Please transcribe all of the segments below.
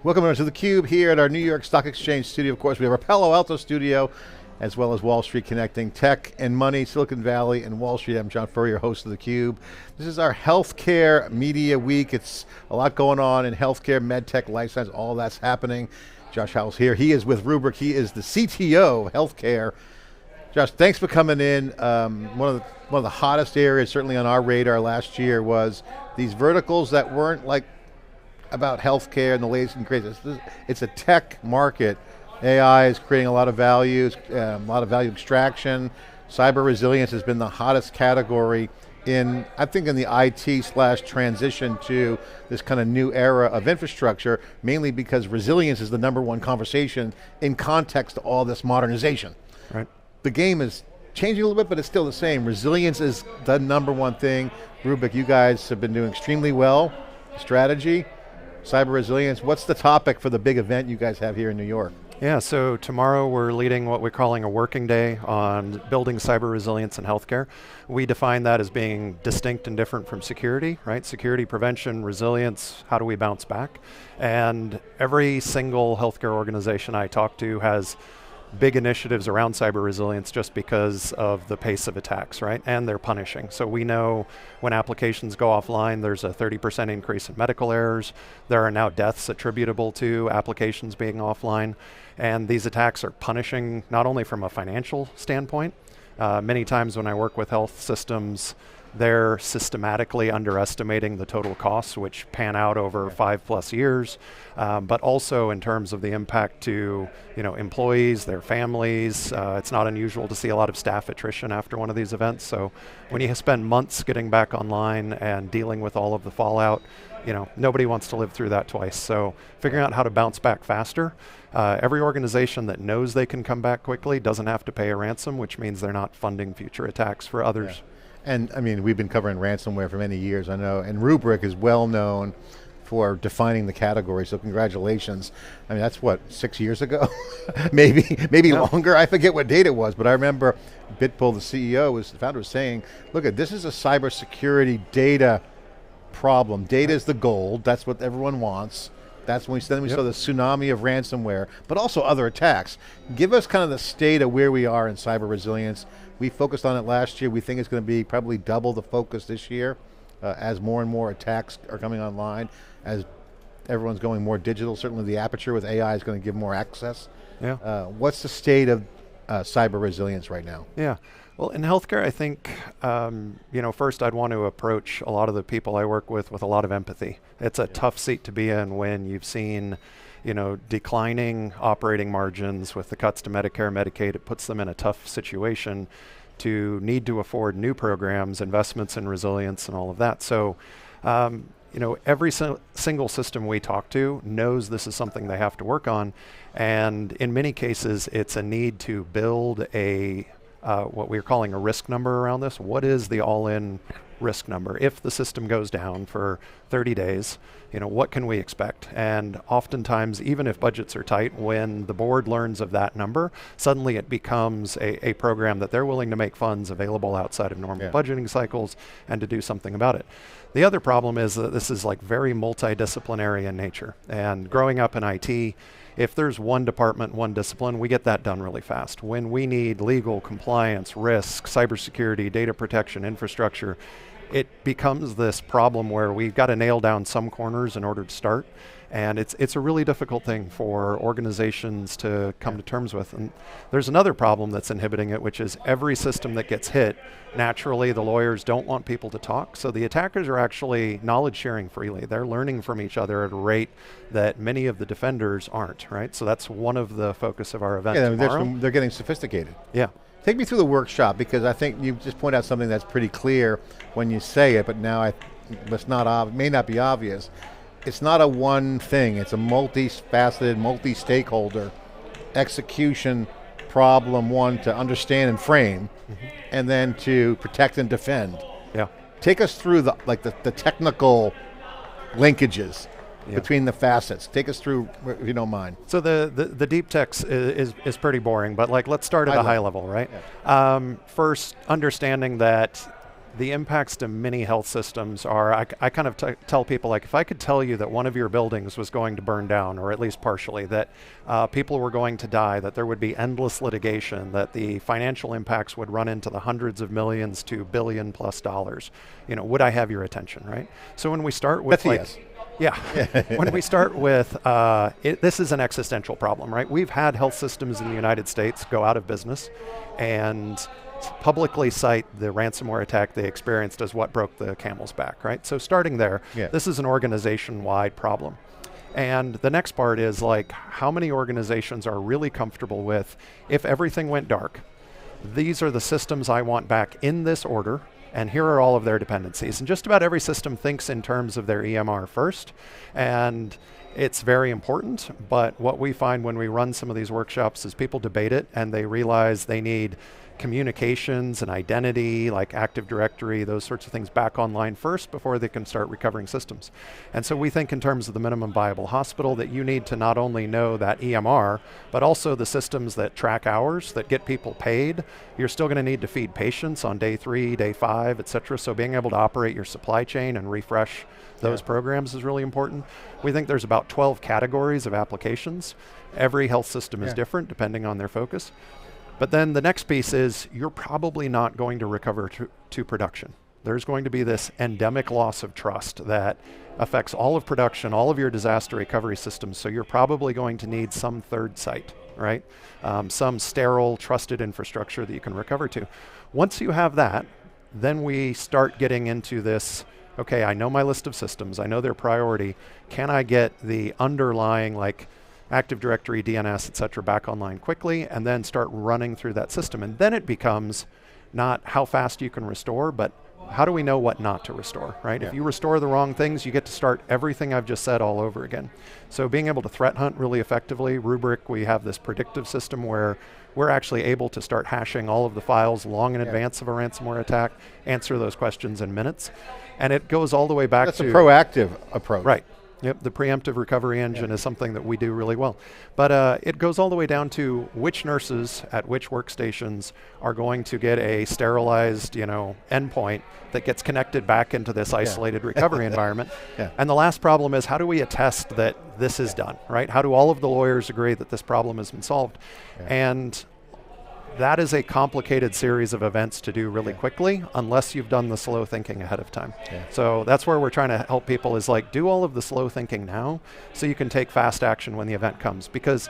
Welcome everyone to theCUBE here at our New York Stock Exchange studio. Of course, we have our Palo Alto studio, as well as Wall Street connecting tech and money, Silicon Valley and Wall Street. I'm John Furrier, host of theCUBE. This is our healthcare media week. It's a lot going on in healthcare, MedTech, life science, all that's happening. Josh Howell's here. He is with Rubrik. He is the CTO of Healthcare. Josh, thanks for coming in. One of the hottest areas, certainly on our radar last year, was these verticals that weren't like about healthcare and the latest and greatest. It's a tech market. AI is creating a lot of value, extraction. Cyber resilience has been the hottest category in, I think, in the IT/transition to this kind of new era of infrastructure, mainly because resilience is the #1 conversation in context to all this modernization. Right. The game is changing a little bit, but it's still the same. Resilience is the #1 thing. Rubrik, you guys have been doing extremely well. Strategy, cyber resilience. What's the topic for the big event you guys have here in New York? Yeah, so tomorrow we're leading what we're calling a working day on building cyber resilience in healthcare. We define that as being distinct and different from security, right? Security, prevention, resilience, how do we bounce back? And every single healthcare organization I talk to has big initiatives around cyber resilience just because of the pace of attacks, right? And they're punishing. So we know when applications go offline, there's a 30% increase in medical errors. There are now deaths attributable to applications being offline. And these attacks are punishing not only from a financial standpoint. Many times when I work with health systems, they're systematically underestimating the total costs, which pan out over 5+ years, but also in terms of the impact to employees, their families. It's not unusual to see a lot of staff attrition after one of these events. So when you spend months getting back online and dealing with all of the fallout, nobody wants to live through that twice. So figuring out how to bounce back faster. Every organization that knows they can come back quickly doesn't have to pay a ransom, which means they're not funding future attacks for others. Yeah. And I mean, we've been covering ransomware for many years, I know, and Rubrik is well known for defining the category, so congratulations. I mean, that's what, 6 years ago? maybe longer, I forget what date it was, but I remember Bitbull, the CEO, the founder, was saying, look, this is a cybersecurity data problem. Data is the gold, that's what everyone wants. That's when we saw the tsunami of ransomware, but also other attacks. Give us kind of the state of where we are in cyber resilience. We focused on it last year. We think it's going to be probably double the focus this year as more and more attacks are coming online, as everyone's going more digital. Certainly the aperture with AI is going to give more access. Yeah. What's the state of cyber resilience right now? Yeah. Well, in healthcare, I think, first I'd want to approach a lot of the people I work with a lot of empathy. It's a tough seat to be in when you've seen, declining operating margins with the cuts to Medicare, Medicaid. It puts them in a tough situation to need to afford new programs, investments in resilience and all of that. So, every single system we talk to knows this is something they have to work on. And in many cases, it's a need to build what we're calling a risk number around this. What is the all-in risk number? If the system goes down for 30 days, what can we expect? And oftentimes, even if budgets are tight, when the board learns of that number, suddenly it becomes a program that they're willing to make funds available outside of normal budgeting cycles and to do something about it. The other problem is that this is like very multidisciplinary in nature. And growing up in IT, if there's one department, one discipline, we get that done really fast. When we need legal, compliance, risk, cybersecurity, data protection, infrastructure, it becomes this problem where we've got to nail down some corners in order to start. And it's a really difficult thing for organizations to come to terms with. And there's another problem that's inhibiting it, which is every system that gets hit, naturally the lawyers don't want people to talk. So the attackers are actually knowledge sharing freely. They're learning from each other at a rate that many of the defenders aren't, right? So that's one of the focus of our event tomorrow. They're getting sophisticated. Yeah. Take me through the workshop, because I think you just point out something that's pretty clear when you say it, but now it may not be obvious. It's not a one thing, it's a multifaceted, multi-stakeholder execution problem, one to understand and frame, and then to protect and defend. Yeah. Take us through the technical linkages between the facets. Take us through, if you don't mind. So the deep text is pretty boring, but let's start at a high level, right? Yeah. First, understanding that the impacts to many health systems are, I kind of tell people, like, if I could tell you that one of your buildings was going to burn down, or at least partially, that people were going to die, that there would be endless litigation, that the financial impacts would run into the hundreds of millions to $1 billion+ dollars, would I have your attention, right? So when we start with yes. Yeah, when we start with, this is an existential problem, right? We've had health systems in the United States go out of business and publicly cite the ransomware attack they experienced as what broke the camel's back, right? So starting there, this is an organization-wide problem. And the next part is, like, how many organizations are really comfortable with, if everything went dark, these are the systems I want back in this order, and here are all of their dependencies. And just about every system thinks in terms of their EMR first, and it's very important, but what we find when we run some of these workshops is people debate it, and they realize they need communications and identity, like Active Directory, those sorts of things back online first before they can start recovering systems. And so we think in terms of the minimum viable hospital that you need to not only know that EMR, but also the systems that track hours, that get people paid. You're still going to need to feed patients on day 3, day 5, et cetera. So being able to operate your supply chain and refresh those programs is really important. We think there's about 12 categories of applications. Every health system is different depending on their focus. But then the next piece is, you're probably not going to recover to production. There's going to be this endemic loss of trust that affects all of production, all of your disaster recovery systems, so you're probably going to need some third site, right? Some sterile, trusted infrastructure that you can recover to. Once you have that, then we start getting into this, okay, I know my list of systems, I know their priority, can I get the underlying, like, Active Directory, DNS, et cetera, back online quickly, and then start running through that system. And then it becomes not how fast you can restore, but how do we know what not to restore, right? If you restore the wrong things, you get to start everything I've just said all over again. So being able to threat hunt really effectively, Rubrik, we have this predictive system where we're actually able to start hashing all of the files long in advance of a ransomware attack, answer those questions in minutes. And it goes all the way back to— That's a proactive approach. Right. Yep, the preemptive recovery engine is something that we do really well. But it goes all the way down to which nurses at which workstations are going to get a sterilized, endpoint that gets connected back into this isolated recovery environment. And the last problem is, how do we attest that this is done, right? How do all of the lawyers agree that this problem has been solved? And that is a complicated series of events to do really quickly, unless you've done the slow thinking ahead of time. So that's where we're trying to help people, is like, do all of the slow thinking now so you can take fast action when the event comes. Because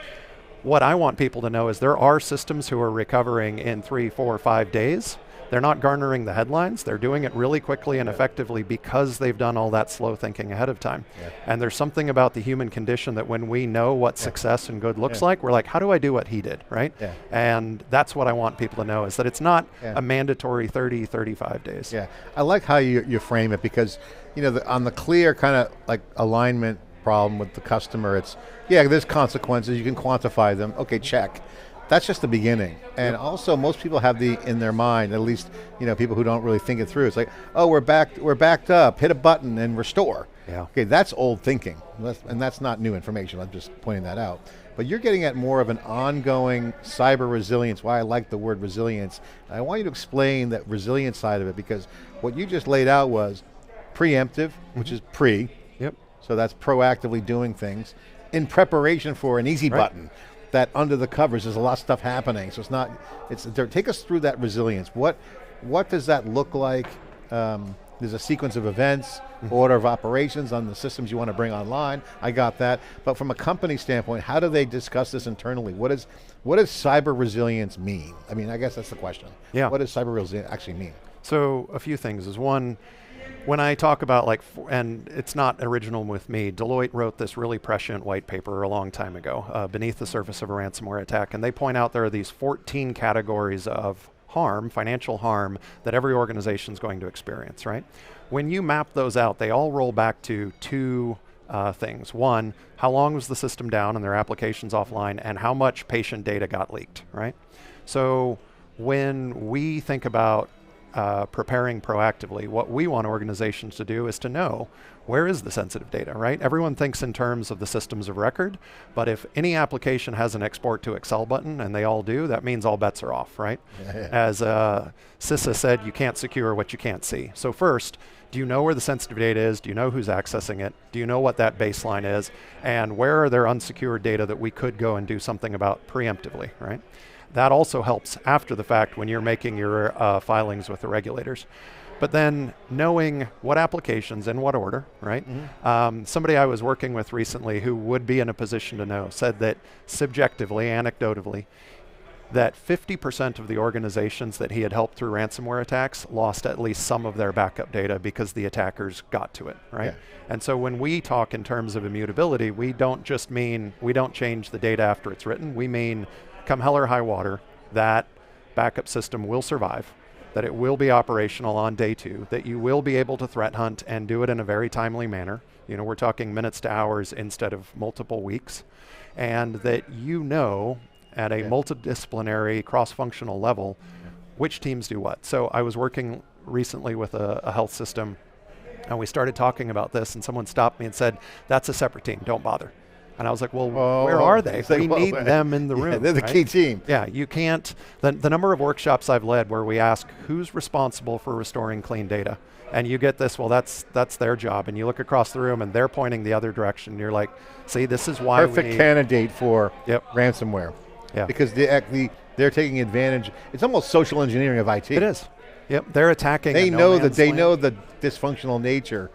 what I want people to know is there are systems who are recovering in 3, 4, 5 days. They're not garnering the headlines. They're doing it really quickly and effectively because they've done all that slow thinking ahead of time. And there's something about the human condition that when we know what success and good looks like, we're like, how do I do what he did, right? And that's what I want people to know, is that it's not a mandatory 30, 35 days. I like how you frame it, because on the clear kind of like alignment problem with the customer, it's, there's consequences, you can quantify them, okay, check. That's just the beginning. And also, most people have in their mind, at least, people who don't really think it through. It's like, oh, we're backed up, hit a button and restore. Okay, that's old thinking. And that's not new information, I'm just pointing that out. But you're getting at more of an ongoing cyber resilience, why I like the word resilience. And I want you to explain that resilience side of it, because what you just laid out was preemptive, which is pre. So that's proactively doing things in preparation for an easy button. That under the covers, there's a lot of stuff happening. So take us through that resilience. What does that look like? There's a sequence of events, order of operations on the systems you want to bring online. I got that. But from a company standpoint, how do they discuss this internally? What does cyber resilience mean? I mean, I guess that's the question. What does cyber resilience actually mean? So a few things is, one, when I talk about and it's not original with me, Deloitte wrote this really prescient white paper a long time ago, Beneath the Surface of a Ransomware Attack, and they point out there are these 14 categories of harm, financial harm, that every organization is going to experience, right? When you map those out, they all roll back to two things. One, how long was the system down and their applications offline, and how much patient data got leaked, right? So when we think about preparing proactively. What we want organizations to do is to know, where is the sensitive data, right? Everyone thinks in terms of the systems of record, but if any application has an export to Excel button, and they all do, that means all bets are off, right? As CISA said, you can't secure what you can't see. So first, do you know where the sensitive data is? Do you know who's accessing it? Do you know what that baseline is? And where are there unsecured data that we could go and do something about preemptively, right? That also helps after the fact when you're making your filings with the regulators. But then knowing what applications in what order, right? Somebody I was working with recently who would be in a position to know said that subjectively, anecdotally, that 50% of the organizations that he had helped through ransomware attacks lost at least some of their backup data because the attackers got to it, right? And so when we talk in terms of immutability, we don't just mean we don't change the data after it's written. We mean come hell or high water, that backup system will survive, that it will be operational on day 2, that you will be able to threat hunt and do it in a very timely manner. You know, we're talking minutes to hours instead of multiple weeks. And that you know at a multidisciplinary cross-functional level which teams do what. So I was working recently with a health system and we started talking about this and someone stopped me and said, that's a separate team, don't bother. And I was like, well, where are they? We need them in the room. They're the key team. Yeah, you can't, the number of workshops I've led where we ask, who's responsible for restoring clean data? And you get this, well, that's their job. And you look across the room and they're pointing the other direction. And you're like, see, this is why Perfect candidate for ransomware. Yeah. Because they're taking advantage, it's almost social engineering of IT. It is. Yep, they're attacking They know the dysfunctional nature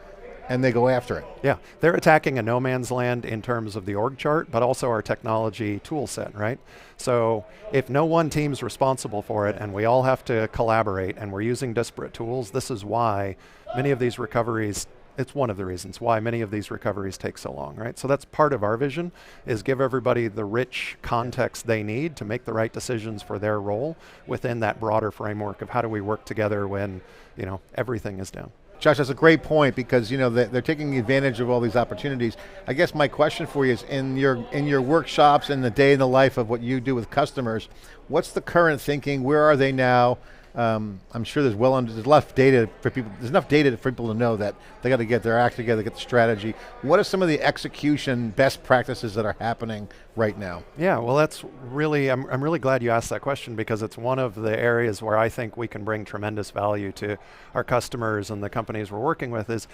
and they go after it. Yeah, they're attacking a no man's land in terms of the org chart, but also our technology tool set, right? So if no one team's responsible for it and we all have to collaborate and we're using disparate tools, this is why many of these recoveries, it's one of the reasons why many of these recoveries take so long, right? So that's part of our vision, is give everybody the rich context they need to make the right decisions for their role within that broader framework of how do we work together when, you know, everything is down. Josh, that's a great point because you know they're taking advantage of all these opportunities. I guess my question for you is, in your workshops and the day in the life of what you do with customers, what's the current thinking? Where are they now? I'm sure there's enough data for people. There's enough data for people to know that they got to get their act together, get the strategy. What are some of the execution best practices that are happening right now? Yeah, well, that's really, I'm really glad you asked that question because it's one of the areas where I think we can bring tremendous value to our customers and the companies we're working with. Is,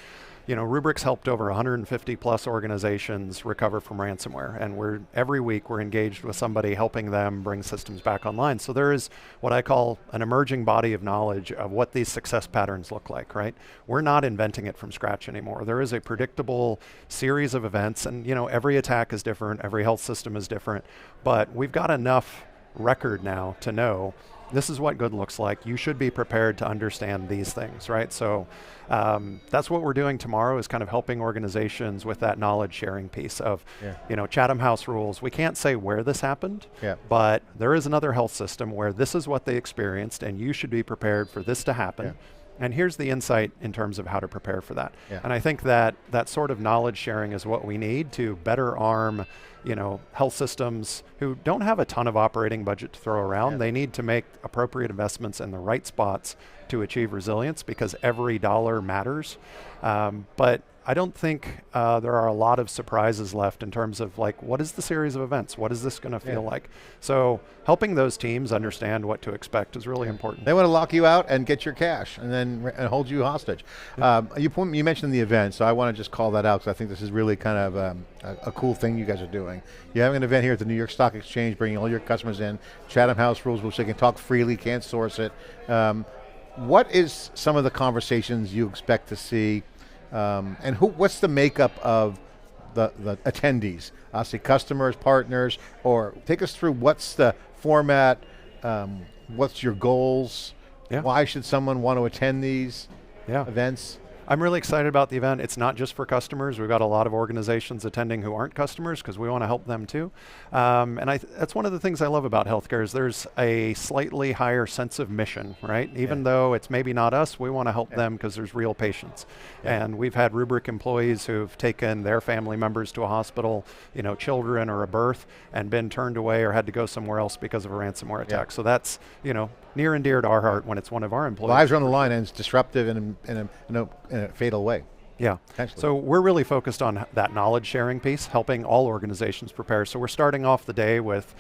you know, Rubrik's helped over 150 plus organizations recover from ransomware, and every week we're engaged with somebody helping them bring systems back online. So there is what I call an emerging body of knowledge of what these success patterns look like, right? We're not inventing it from scratch anymore. There is a predictable series of events, and you know, every attack is different, every health system is different, but we've got enough record now to know this is what good looks like. You should be prepared to understand these things, right? So that's what we're doing tomorrow, is kind of helping organizations with that knowledge sharing piece of, you know, Chatham House rules. We can't say where this happened, but there is another health system where this is what they experienced and you should be prepared for this to happen. And here's the insight in terms of how to prepare for that. And I think that that sort of knowledge sharing is what we need to better arm, you know, health systems who don't have a ton of operating budget to throw around. They need to make appropriate investments in the right spots to achieve resilience because every dollar matters. But I don't think there are a lot of surprises left in terms of like, what is the series of events? What is this going to feel like? So helping those teams understand what to expect is really important. They want to lock you out and get your cash and then hold you hostage. You mentioned the event, so I want to just call that out because I think this is really kind of a cool thing you guys are doing. You're having an event here at the New York Stock Exchange, bringing all your customers in, Chatham House rules, which they can talk freely, can't source it. What is some of the conversations you expect to see? And what's the makeup of the attendees? Obviously customers, partners, or take us through what's the format, what's your goals, why should someone want to attend these events? I'm really excited about the event. It's not just for customers. We've got a lot of organizations attending who aren't customers because we want to help them too. And that's one of the things I love about healthcare is there's a slightly higher sense of mission, right? Even though it's maybe not us, we want to help them because there's real patients. And we've had Rubrik employees who've taken their family members to a hospital, you know, children or a birth, and been turned away or had to go somewhere else because of a ransomware attack. So that's, you know, near and dear to our heart when it's one of our employees. Lives are on the line, and it's disruptive in a fatal way. Yeah, so we're really focused on that knowledge sharing piece, helping all organizations prepare. So we're starting off the day with,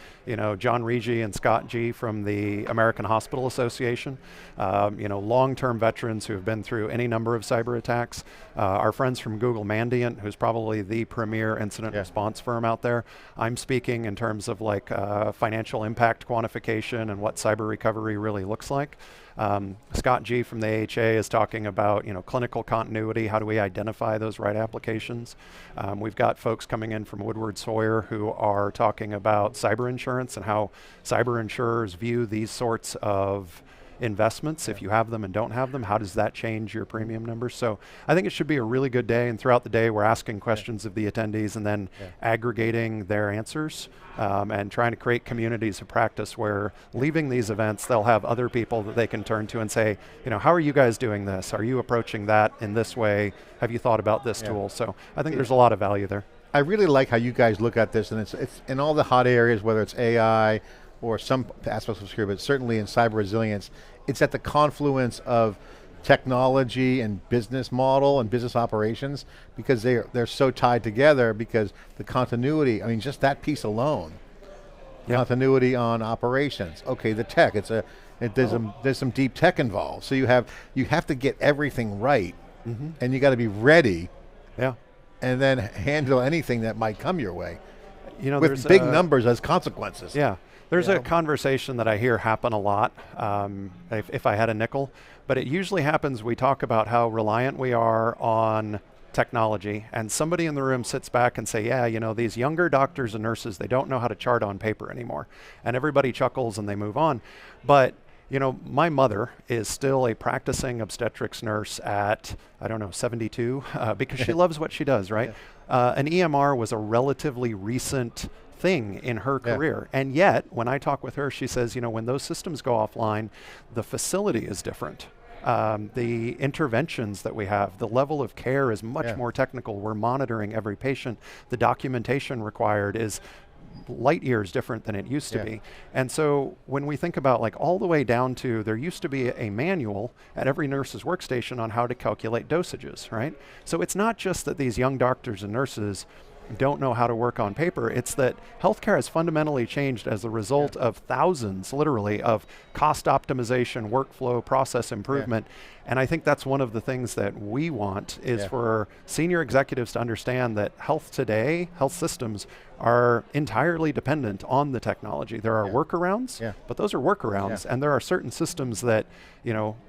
John Rigi and Scott G from the American Hospital Association, long-term veterans who have been through any number of cyber attacks. Our friends from Google Mandiant, who's probably the premier incident response firm out there. I'm speaking in terms of like financial impact quantification and what cyber recovery really looks like. Scott G from the AHA is talking about clinical continuity. How do we identify those right applications? We've got folks coming in from Woodward Sawyer who are talking about cyber insurance and how cyber insurers view these sorts of investments. If you have them and don't have them, how does that change your premium numbers? So I think it should be a really good day, and throughout the day we're asking questions of the attendees and then aggregating their answers and trying to create communities of practice where leaving these events they'll have other people that they can turn to and say, how are you guys doing this? Are you approaching that in this way? Have you thought about this tool? So I think there's a lot of value there. I really like how you guys look at this, and it's in all the hot areas, whether it's AI or some aspects of security, but certainly in cyber resilience, it's at the confluence of technology and business model and business operations, because they're so tied together, because the continuity, just that piece alone, continuity on operations. Okay, the tech, there's some deep tech involved, so you have to get everything right, and you got to be ready, and then handle anything that might come your way, with big numbers as consequences. Yeah. There's a conversation that I hear happen a lot, if I had a nickel, but it usually happens, we talk about how reliant we are on technology, and somebody in the room sits back and say, these younger doctors and nurses, they don't know how to chart on paper anymore. And everybody chuckles and they move on. But my mother is still a practicing obstetrics nurse at, 72, because she loves what she does, right? An EMR was a relatively recent thing in her career. And yet, when I talk with her, she says, when those systems go offline, the facility is different. The interventions that we have, the level of care is much more technical. We're monitoring every patient. The documentation required is light years different than it used to be. And so when we think about all the way down to, there used to be a manual at every nurse's workstation on how to calculate dosages, right? So it's not just that these young doctors and nurses don't know how to work on paper. It's that healthcare has fundamentally changed as a result of thousands, literally, of cost optimization, workflow, process improvement. And I think that's one of the things that we want is for senior executives to understand that health today, health systems are entirely dependent on the technology. There are workarounds, but those are workarounds. And there are certain systems that,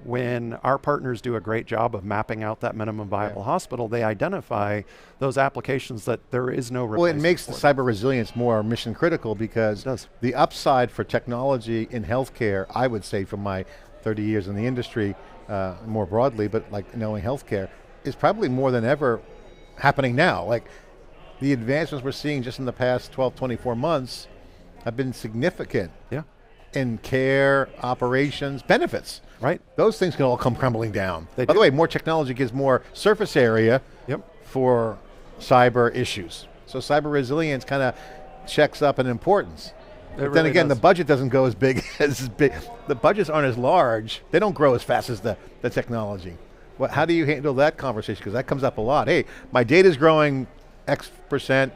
when our partners do a great job of mapping out that minimum viable hospital, they identify those applications that there is no replacement. Well, it makes the cyber resilience more mission critical, because the upside for technology in healthcare, I would say from my 30 years in the industry, more broadly, but knowing healthcare, is probably more than ever happening now. The advancements we're seeing just in the past 12, 24 months have been significant in care, operations, benefits. Right. Those things can all come crumbling down. By the way, more technology gives more surface area for cyber issues. So cyber resilience kind of checks up in importance. But then again, the budget doesn't go as big the budgets aren't as large. They don't grow as fast as the technology. How do you handle that conversation? Because that comes up a lot. Hey, my data's growing X%,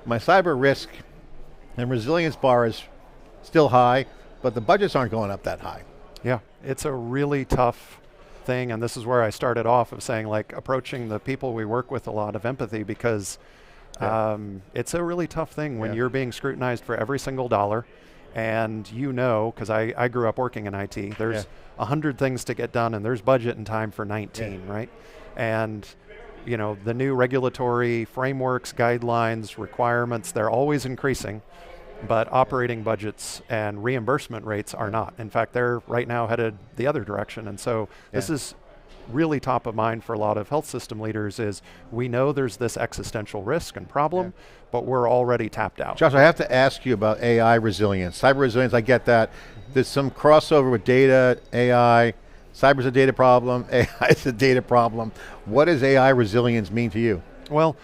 my cyber risk and resilience bar is still high, but the budgets aren't going up that high. Yeah, it's a really tough thing, and this is where I started off of saying approaching the people we work with a lot of empathy, because it's a really tough thing when you're being scrutinized for every single dollar, and because I grew up working in IT, there's 100 things to get done, and there's budget and time for 19, right? And the new regulatory frameworks, guidelines, requirements, they're always increasing, but operating budgets and reimbursement rates are not. In fact, they're right now headed the other direction. And so this is really top of mind for a lot of health system leaders, is we know there's this existential risk and problem, but we're already tapped out. Josh, I have to ask you about AI resilience. Cyber resilience, I get that. There's some crossover with data, AI. Cyber's a data problem, AI is a data problem. What does AI resilience mean to you? Well,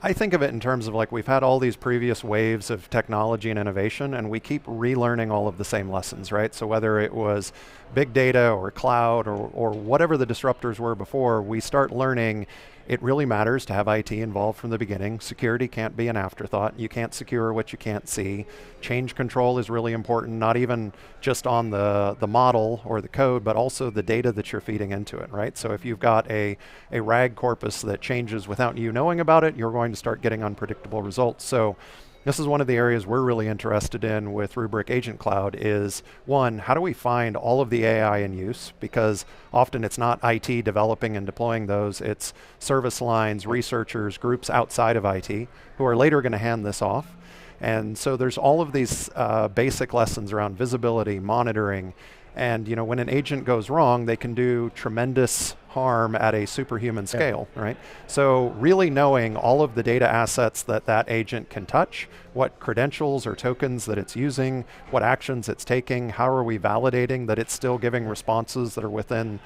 I think of it in terms of like we've had all these previous waves of technology and innovation, and we keep relearning all of the same lessons, right? So whether it was big data or cloud or whatever the disruptors were before, we start learning it really matters to have IT involved from the beginning. Security can't be an afterthought. You can't secure what you can't see. Change control is really important, not even just on the model or the code, but also the data that you're feeding into it, right? So if you've got a RAG corpus that changes without you knowing about it, you're going to start getting unpredictable results. So this is one of the areas we're really interested in with Rubrik Agent Cloud is, one, how do we find all of the AI in use? Because often it's not IT developing and deploying those, it's service lines, researchers, groups outside of IT who are later going to hand this off. And so there's all of these basic lessons around visibility, monitoring, and when an agent goes wrong, they can do tremendous harm at a superhuman scale, right? So really knowing all of the data assets that agent can touch, what credentials or tokens that it's using, what actions it's taking, how are we validating that it's still giving responses that are within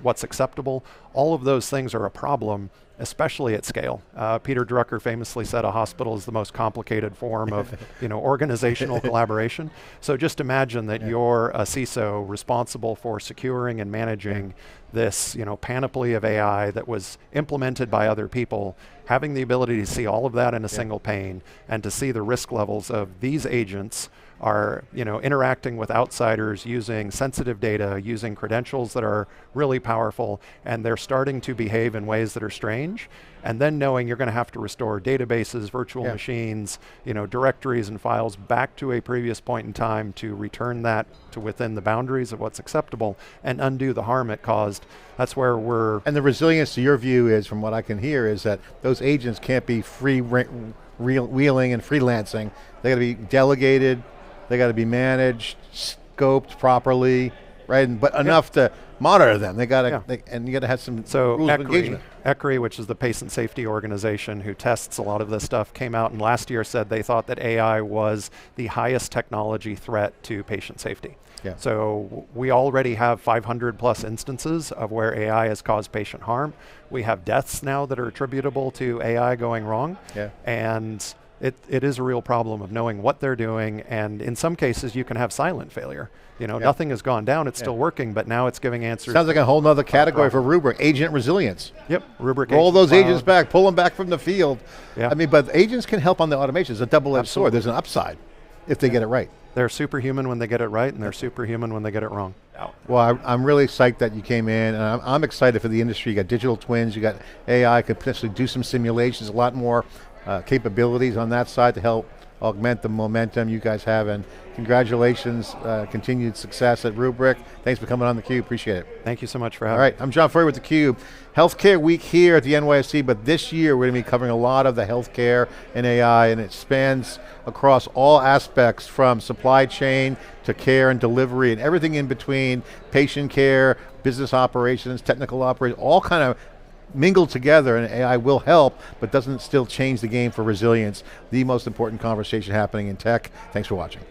what's acceptable, all of those things are a problem, especially at scale. Peter Drucker famously said a hospital is the most complicated form of organizational collaboration. So just imagine that you're a CISO responsible for securing and managing this panoply of AI that was implemented by other people, having the ability to see all of that in a single pane and to see the risk levels of these agents are interacting with outsiders using sensitive data, using credentials that are really powerful, and they're starting to behave in ways that are strange, and then knowing you're going to have to restore databases, virtual machines, directories and files back to a previous point in time to return that to within the boundaries of what's acceptable and undo the harm it caused. That's where we're... And the resilience to your view is, from what I can hear, is that those agents can't be wheeling and freelancing. They got to be delegated, they got to be managed, scoped properly, right? But enough to monitor them. They got to, and you got to have some rules of engagement. ECRI, which is the patient safety organization who tests a lot of this stuff, came out and last year said they thought that AI was the highest technology threat to patient safety. Yeah. So we already have 500 plus instances of where AI has caused patient harm. We have deaths now that are attributable to AI going wrong. Yeah. And it is a real problem of knowing what they're doing, and in some cases you can have silent failure. Nothing has gone down, it's still working, but now it's giving answers. Sounds like a whole nother category for Rubrik, agent resilience. Yep, Rubrik. Roll those agents back, pull them back from the field. Yeah. I mean, but agents can help on the automation. It's a double-edged sword. There's an upside if they get it right. They're superhuman when they get it right, and they're superhuman when they get it wrong. Well, I'm really psyched that you came in, and I'm excited for the industry. You got digital twins, you got AI, could potentially do some simulations, a lot more capabilities on that side to help augment the momentum you guys have, and congratulations, continued success at Rubrik. Thanks for coming on theCUBE, appreciate it. Thank you so much for having me. All right, I'm John Furrier with theCUBE. Healthcare Week here at the NYSE, but this year we're going to be covering a lot of the healthcare and AI, and it spans across all aspects from supply chain to care and delivery and everything in between, patient care, business operations, technical operations, all kind of mingled together, and AI will help, but doesn't still change the game for resilience. The most important conversation happening in tech. Thanks for watching.